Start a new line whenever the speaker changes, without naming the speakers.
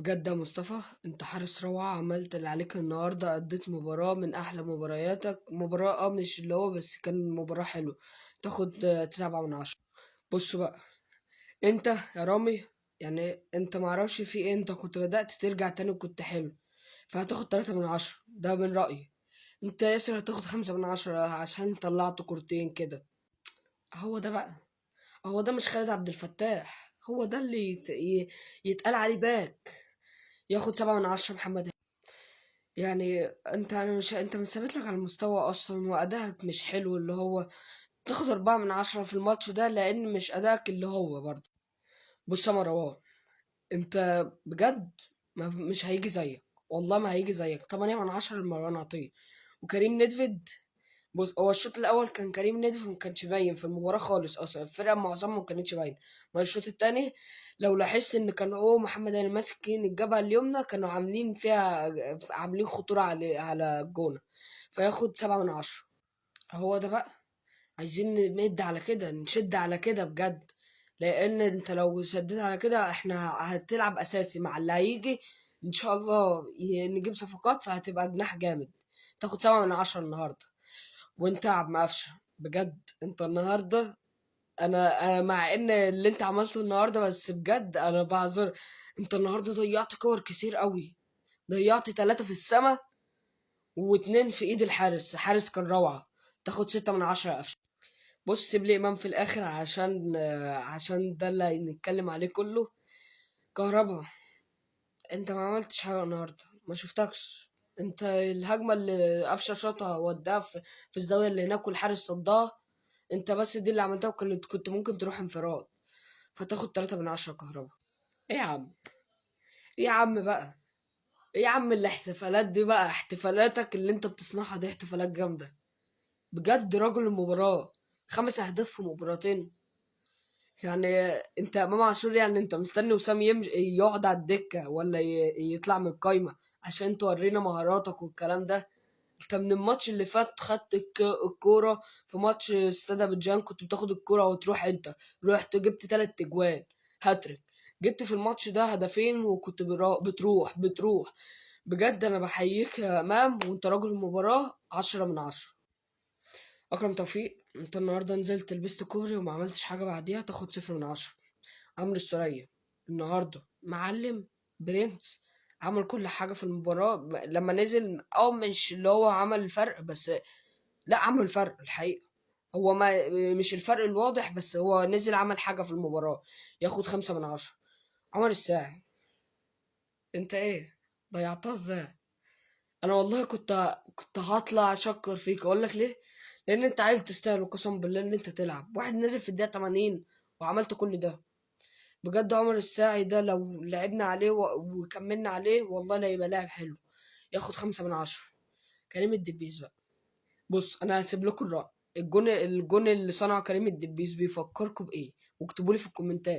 بجد يا مصطفى، انت حارس روعة. عملت اللي عليك النهاردة، اديت مباراة من احلى مبارياتك. مباراة مش اللي هو بس، كان مباراة حلوة. تاخد 9/10. بص بقى، انت يا رامي، يعني انت معرفش في ايه، انت كنت بدأت ترجع تاني وكنت حلو، فهتاخد 3/10. ده من رأيي. انت ياسر هتاخد 5/10 عشان طلعت كورتين كده. هو ده بقى، هو ده مش خالد عبد الفتاح، هو ده اللي يتقال عليه باك. ياخد 7/10 محمد. يعني انت مش ثابت لك على المستوى اصلا، وادائك مش حلو. اللي هو تاخد 4/10 في الماتش ده، لان مش ادائك اللي هو برضه. بص يا مروان، انت بجد مش هيجي زيك. والله ما هيجي زيك. 8/10 لمروان عطية وكريم نيدفيد. بص، هو الشوط الاول كان كريم نيدفيد ما كانش باين في المباراه خالص، اصلا الفرقه معظمها ما كانتش باين. ما الشوط التاني لو لاحظت ان كان هو محمد هاني ماسكين الجبهه اليمنى، كانوا عاملين فيها، عاملين خطوره على الجونه. فياخد 7/10. هو ده بقى. عايزين نمد على كده، نشد على كده بجد. لان انت لو شديت على كده، احنا هتلعب اساسي مع اللي هيجي ان شاء الله. نجيب صفقات فهتبقى جناح جامد. تاخد 7/10 النهارده. وانت يا عم قفشه، بجد انت النهارده، انا مع ان اللي انت عملته النهارده، بس بجد انا بعذر. انت النهارده ضيعت كور كتير قوي. ضيعت 3 في السما واتنين في ايد الحارس كان روعة. تاخد 6/10 قفشه. بص، سيب لي امام في الاخر، عشان ده اللي هنتكلم عليه كله. كهربا، انت ما عملتش حاجه النهارده، ما شفتكش. انت الهجمه اللي قفشه شاطها وداها في الزاويه اللي هناك والحارس صدها. انت بس دي اللي عملتها، كنت ممكن تروح انفراد. فتاخد 3/10 كهربا. ايه يا عم، ايه يا عم بقى، ايه يا عم الاحتفالات دي بقى؟ احتفالاتك اللي انت بتصنعها دي احتفالات جامده. بجد رجل المباراه. 5 اهداف في مباراتين. يعني انت امام عاشور، يعني انت مستني وسام يقعد على الدكه ولا يطلع من القايمه عشان تورينا مهاراتك والكلام ده؟ انت من الماتش اللي فات خدت الكوره. في ماتش استاد ابيجان كنت بتاخد الكوره وتروح انت. رحت جبت 3 اجوان، هاتريك. جبت في الماتش ده هدفين وكنت بتروح. بجد انا بحييك يا امام، وانت راجل المباراه. 10/10. اكرم توفيق، انت النهارده نزلت لبست كوبري وما عملتش حاجه بعديها، تاخد 0/10. عمرو السولية، النهارده معلم، برنس. عمل كل حاجه في المباراه. لما نزل، مش اللي هو عمل الفرق بس، لا عمل فرق الحقيقه. هو ما مش الفرق الواضح، بس هو نزل عمل حاجه في المباراه. ياخد 5/10. عمر الساعي، انت ايه؟ ضيعتها ازاي؟ انا والله كنت هطلع اشكر فيك، اقول لك ليه. لان انت عايز تستاهل، قسم بالله، ان انت تلعب واحد نازل في الدقيقه 80 وعملت كل ده. بجد عمر الساعي ده لو لعبنا عليه وكملنا عليه، والله لا يبقى لاعب حلو. ياخد 5/10. كريم الدبيس بقى. بص، انا هسيب لكم الرأي. الجون اللي صنعه كريم الدبيس بيفكركم بايه؟ واكتبوا لي في الكومنتات.